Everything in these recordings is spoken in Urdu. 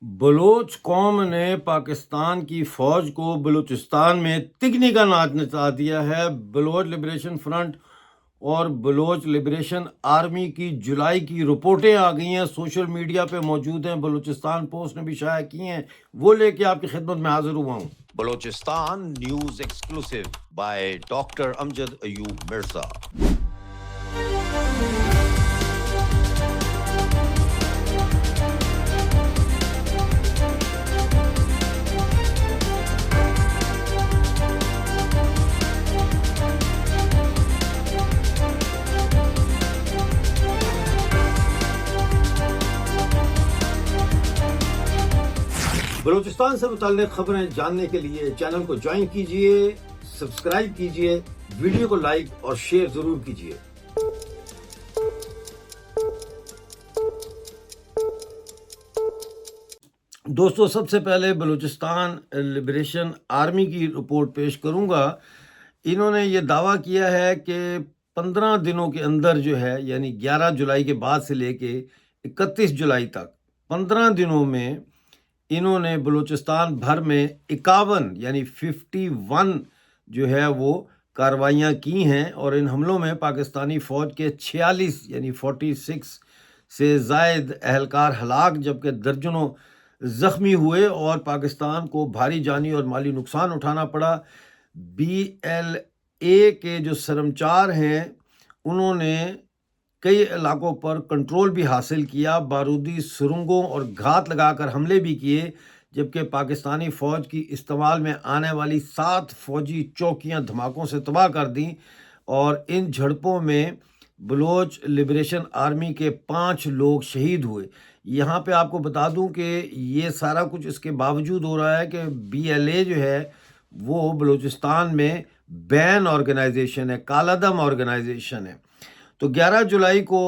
بلوچ قوم نے پاکستان کی فوج کو بلوچستان میں تگنی کا ناچ نچا دیا ہے۔ بلوچ لبریشن فرنٹ اور بلوچ لبریشن آرمی کی جولائی کی رپورٹیں آ گئی ہیں، سوشل میڈیا پہ موجود ہیں، بلوچستان پوسٹ نے بھی شائع کی ہیں، وہ لے کے آپ کی خدمت میں حاضر ہوا ہوں۔ Balochistan news exclusive by doctor Amjad Ayub Mirza. Balochistan سے متعلق خبریں جاننے کے لیے چینل کو جوائن کیجئے، سبسکرائب کیجئے، ویڈیو کو لائک اور شیئر ضرور کیجئے۔ دوستو، سب سے پہلے بلوچستان لبریشن آرمی کی رپورٹ پیش کروں گا۔ انہوں نے یہ دعویٰ کیا ہے کہ 15 دنوں کے اندر جو ہے، یعنی 11 جولائی کے بعد سے لے کے 31 جولائی تک 15 دنوں میں انہوں نے بلوچستان بھر میں 51 یعنی 51 جو ہے وہ کارروائیاں کی ہیں، اور ان حملوں میں پاکستانی فوج کے 46 یعنی 46 سے زائد اہلکار ہلاک، جبکہ درجنوں زخمی ہوئے اور پاکستان کو بھاری جانی اور مالی نقصان اٹھانا پڑا۔ بی ایل اے کے جو سرمچار ہیں انہوں نے کئی علاقوں پر کنٹرول بھی حاصل کیا، بارودی سرنگوں اور گھات لگا کر حملے بھی کیے، جبکہ پاکستانی فوج کی استعمال میں آنے والی 7 فوجی چوکیاں دھماکوں سے تباہ کر دیں، اور ان جھڑپوں میں بلوچ لبریشن آرمی کے 5 لوگ شہید ہوئے۔ یہاں پہ آپ کو بتا دوں کہ یہ سارا کچھ اس کے باوجود ہو رہا ہے کہ بی ایل اے جو ہے وہ بلوچستان میں بین آرگنائزیشن ہے، کالعدم آرگنائزیشن ہے۔ تو 11 جولائی کو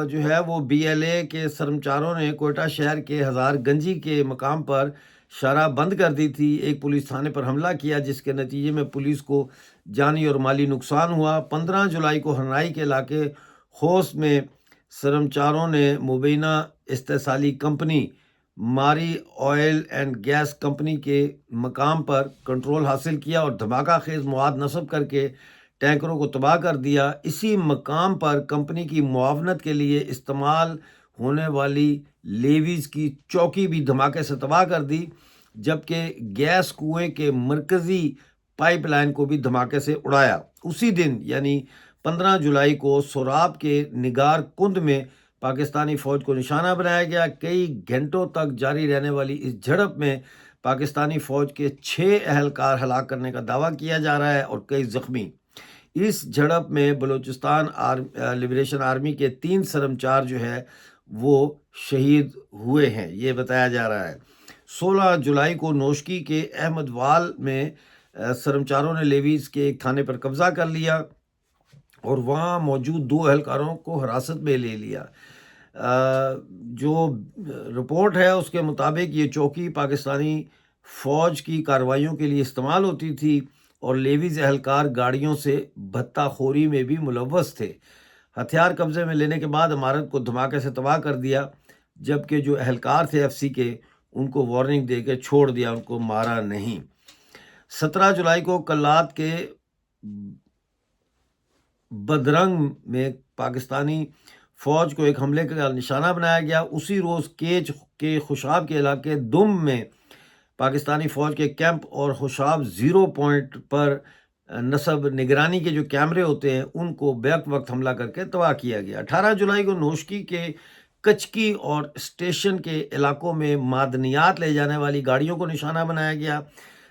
جو ہے وہ بی ایل اے کے سرمچاروں نے کوئٹہ شہر کے ہزار گنجی کے مقام پر شارہ بند کر دی تھی، ایک پولیس تھانے پر حملہ کیا، جس کے نتیجے میں پولیس کو جانی اور مالی نقصان ہوا۔ 15 جولائی کو ہرنائی کے علاقے خوست میں سرمچاروں نے مبینہ استحصالی کمپنی ماری آئل اینڈ گیس کمپنی کے مقام پر کنٹرول حاصل کیا اور دھماکہ خیز مواد نصب کر کے ٹینکروں کو تباہ کر دیا۔ اسی مقام پر کمپنی کی معاونت کے لیے استعمال ہونے والی لیویز کی چوکی بھی دھماکے سے تباہ کر دی، جبکہ گیس کنویں کے مرکزی پائپ لائن کو بھی دھماکے سے اڑایا۔ اسی دن یعنی 15 جولائی کو سوراب کے نگار کند میں پاکستانی فوج کو نشانہ بنایا گیا۔ کئی گھنٹوں تک جاری رہنے والی اس جھڑپ میں پاکستانی فوج کے 6 اہلکار ہلاک کرنے کا دعویٰ کیا جا رہا ہے اور کئی زخمی۔ اس جھڑپ میں بلوچستان لبریشن آرمی کے 3 سرمچار جو ہے وہ شہید ہوئے ہیں، یہ بتایا جا رہا ہے۔ 16 جولائی کو نوشکی کے احمد وال میں سرمچاروں نے لیویز کے ایک تھانے پر قبضہ کر لیا اور وہاں موجود 2 اہلکاروں کو حراست میں لے لیا۔ جو رپورٹ ہے اس کے مطابق یہ چوکی پاکستانی فوج کی کارروائیوں کے لیے استعمال ہوتی تھی، اور لیویز اہلکار گاڑیوں سے بھتہ خوری میں بھی ملوث تھے۔ ہتھیار قبضے میں لینے کے بعد عمارت کو دھماکے سے تباہ کر دیا، جبکہ جو اہلکار تھے ایف سی کے ان کو وارننگ دے کے چھوڑ دیا، ان کو مارا نہیں۔ 17 جولائی کو کلات کے بدرنگ میں پاکستانی فوج کو ایک حملے کا نشانہ بنایا گیا۔ اسی روز کیچ کے خوشاب کے علاقے دم میں پاکستانی فوج کے کیمپ اور خوشاب 0 پوائنٹ پر نصب نگرانی کے جو کیمرے ہوتے ہیں ان کو بیک وقت حملہ کر کے تباہ کیا گیا۔ 18 جولائی کو نوشکی کے کچکی اور اسٹیشن کے علاقوں میں معدنیات لے جانے والی گاڑیوں کو نشانہ بنایا گیا۔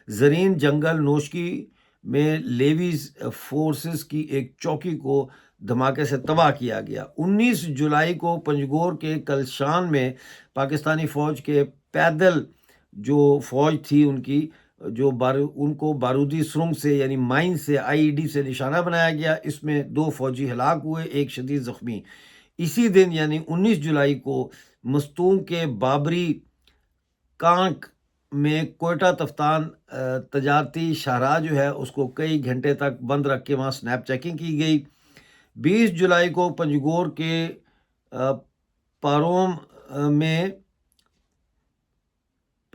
زرین جنگل نوشکی میں لیویز فورسز کی ایک چوکی کو دھماکے سے تباہ کیا گیا۔ 19 جولائی کو پنجگور کے کلشان میں پاکستانی فوج کے پیدل جو فوج تھی ان کی ان کو بارودی سرنگ سے یعنی مائن سے آئی ای ڈی سے نشانہ بنایا گیا۔ اس میں 2 فوجی ہلاک ہوئے، ایک شدید زخمی۔ اسی دن یعنی 19 جولائی کو مستونگ کے بابری کانک میں کوئٹہ تفتان تجارتی شاہراہ جو ہے اس کو کئی گھنٹے تک بند رکھ کے وہاں سنیپ چیکنگ کی گئی۔ 20 جولائی کو پنجگور کے پاروم میں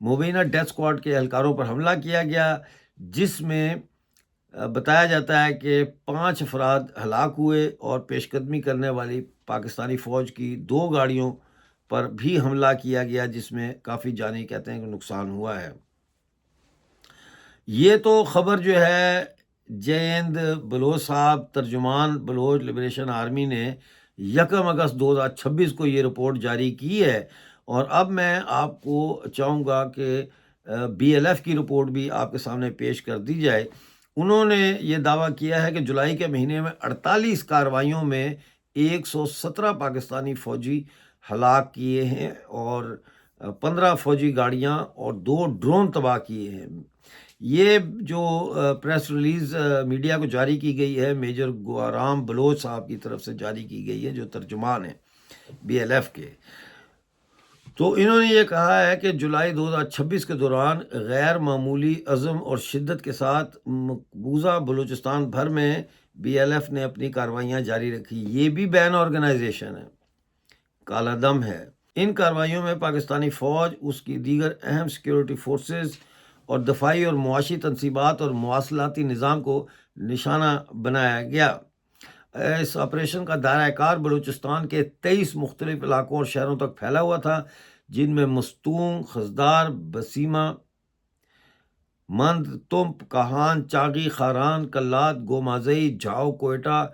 مبینہ ڈیتھ اسکواڈ کے اہلکاروں پر حملہ کیا گیا، جس میں بتایا جاتا ہے کہ 5 افراد ہلاک ہوئے اور پیش قدمی کرنے والی پاکستانی فوج کی 2 گاڑیوں پر بھی حملہ کیا گیا، جس میں کافی جانی کہتے ہیں کہ نقصان ہوا ہے۔ یہ تو خبر جو ہے جیند بلوچ صاحب، ترجمان بلوچ لبریشن آرمی نے 1 اگست 2026 کو یہ رپورٹ جاری کی ہے، اور اب میں آپ کو چاہوں گا کہ BLF کی رپورٹ بھی آپ کے سامنے پیش کر دی جائے۔ انہوں نے یہ دعویٰ کیا ہے کہ جولائی کے مہینے میں 48 کارروائیوں میں 117 پاکستانی فوجی ہلاک کیے ہیں اور 15 فوجی گاڑیاں اور 2 ڈرون تباہ کیے ہیں۔ یہ جو پریس ریلیز میڈیا کو جاری کی گئی ہے میجر گوارام بلوچ صاحب کی طرف سے جاری کی گئی ہے، جو ترجمان ہیں BLF کے، تو انہوں نے یہ کہا ہے کہ جولائی 2026 کے دوران غیر معمولی عزم اور شدت کے ساتھ مقبوضہ بلوچستان بھر میں BLF نے اپنی کارروائیاں جاری رکھی۔ یہ بھی بین آرگنائزیشن ہے، کالا دم ہے۔ ان کارروائیوں میں پاکستانی فوج، اس کی دیگر اہم سیکیورٹی فورسز اور دفاعی اور معاشی تنصیبات اور مواصلاتی نظام کو نشانہ بنایا گیا۔ اس آپریشن کا دائرہ کار بلوچستان کے 23 مختلف علاقوں اور شہروں تک پھیلا ہوا تھا، جن میں مستونگ، خزدار، بسیمہ، مند، تمپ، کاہان، چاغی، خاران، کلات، گومازئی، جھاؤ، کوئٹہ،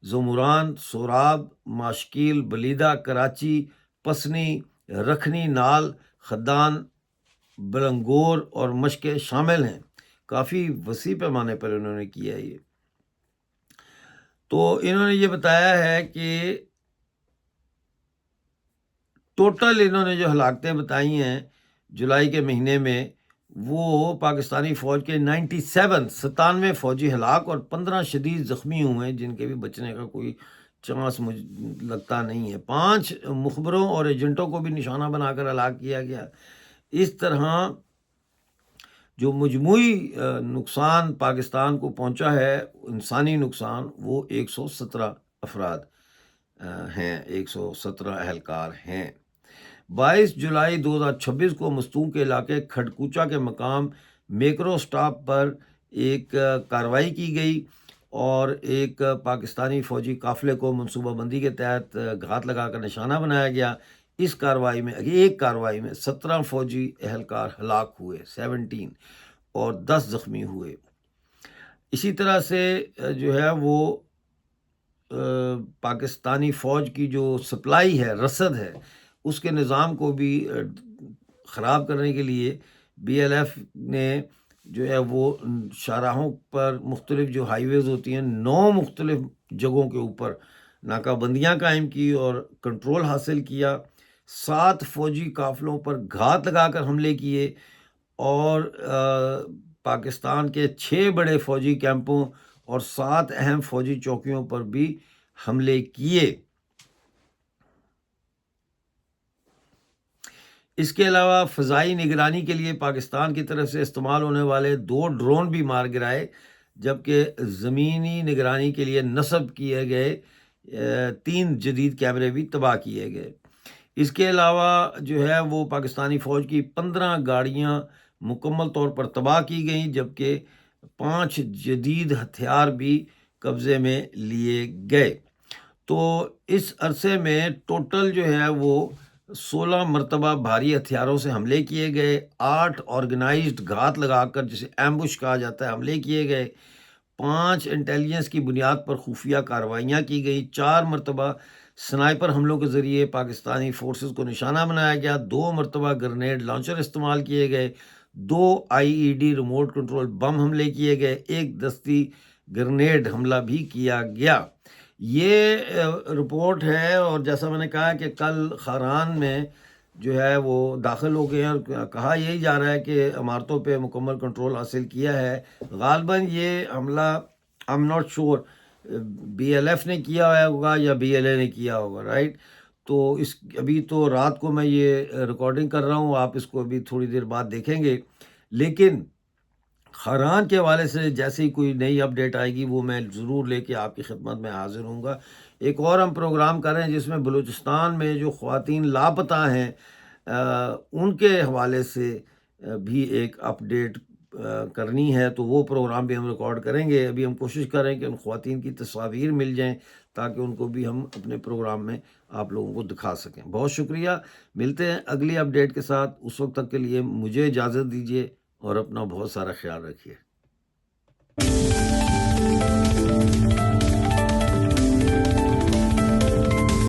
زموران، سوراب، ماشکیل، بلیدہ، کراچی، پسنی، رکھنی، نال، خدان، بلنگور اور مشکے شامل ہیں۔ کافی وسیع پیمانے پر انہوں نے کیا ہے یہ۔ تو انہوں نے یہ بتایا ہے کہ ٹوٹل انہوں نے جو ہلاکتیں بتائی ہیں جولائی کے مہینے میں، وہ پاکستانی فوج کے 97 فوجی ہلاک اور 15 شدید زخمی ہوئے ہیں، جن کے بھی بچنے کا کوئی چانس مجھے لگتا نہیں ہے۔ 5 مخبروں اور ایجنٹوں کو بھی نشانہ بنا کر ہلاک کیا گیا۔ اس طرح جو مجموعی نقصان پاکستان کو پہنچا ہے، انسانی نقصان، وہ 117 افراد ہیں، 117 اہلکار ہیں۔ 22 جولائی 2026 کو مستونگ کے علاقے کھڈکوچا کے مقام میکرو سٹاپ پر ایک کارروائی کی گئی اور ایک پاکستانی فوجی قافلے کو منصوبہ بندی کے تحت گھات لگا کر نشانہ بنایا گیا۔ اس کارروائی میں، ایک کارروائی میں 17 فوجی اہلکار ہلاک ہوئے، 17، اور 10 زخمی ہوئے۔ اسی طرح سے جو ہے وہ پاکستانی فوج کی جو سپلائی ہے، رسد ہے، اس کے نظام کو بھی خراب کرنے کے لیے BLF نے جو ہے وہ شاہراہوں پر مختلف جو ہائی ویز ہوتی ہیں، 9 مختلف جگہوں کے اوپر ناکہ بندیاں قائم کی اور کنٹرول حاصل کیا۔ 7 فوجی قافلوں پر گھات لگا کر حملے کیے اور پاکستان کے 6 بڑے فوجی کیمپوں اور 7 اہم فوجی چوکیوں پر بھی حملے کیے۔ اس کے علاوہ فضائی نگرانی کے لیے پاکستان کی طرف سے استعمال ہونے والے 2 ڈرون بھی مار گرائے، جبکہ زمینی نگرانی کے لیے نصب کیے گئے 3 جدید کیمرے بھی تباہ کیے گئے۔ اس کے علاوہ جو ہے وہ پاکستانی فوج کی 15 گاڑیاں مکمل طور پر تباہ کی گئیں، جبکہ 5 جدید ہتھیار بھی قبضے میں لیے گئے۔ تو اس عرصے میں ٹوٹل جو ہے وہ 16 مرتبہ بھاری ہتھیاروں سے حملے کیے گئے، 8 آرگنائزڈ گھات لگا کر جسے ایمبوش کہا جاتا ہے حملے کیے گئے، 5 انٹیلیجنس کی بنیاد پر خفیہ کارروائیاں کی گئی، 4 مرتبہ سنائپر حملوں کے ذریعے پاکستانی فورسز کو نشانہ بنایا گیا، 2 مرتبہ گرنیڈ لانچر استعمال کیے گئے، 2 IED ریموٹ کنٹرول بم حملے کیے گئے، 1 دستی گرنیڈ حملہ بھی کیا گیا۔ یہ رپورٹ ہے، اور جیسا میں نے کہا کہ کل خاران میں جو ہے وہ داخل ہو گئے ہیں اور کہا یہی جا رہا ہے کہ عمارتوں پہ مکمل کنٹرول حاصل کیا ہے۔ غالباً یہ حملہ I'm not sure BLF نے کیا ہوگا یا BLA نے کیا ہوگا، رائٹ؟ تو ابھی تو رات کو میں یہ ریکارڈنگ کر رہا ہوں، آپ اس کو ابھی تھوڑی دیر بعد دیکھیں گے، لیکن خاران کے حوالے سے جیسے ہی کوئی نئی اپڈیٹ آئے گی وہ میں ضرور لے کے آپ کی خدمت میں حاضر ہوں گا۔ ایک اور ہم پروگرام کر رہے ہیں جس میں بلوچستان میں جو خواتین لاپتہ ہیں ان کے حوالے سے بھی ایک اپڈیٹ کرنی ہے تو وہ پروگرام بھی ہم ریکارڈ کریں گے. ابھی ہم کوشش کریں کہ ان خواتین کی تصاویر مل جائیں تاکہ ان کو بھی ہم اپنے پروگرام میں آپ لوگوں کو دکھا سکیں. بہت شکریہ. ملتے ہیں اگلی اپڈیٹ کے ساتھ. اس وقت تک کے لیے مجھے اجازت دیجیے اور اپنا بہت سارا خیال رکھیے.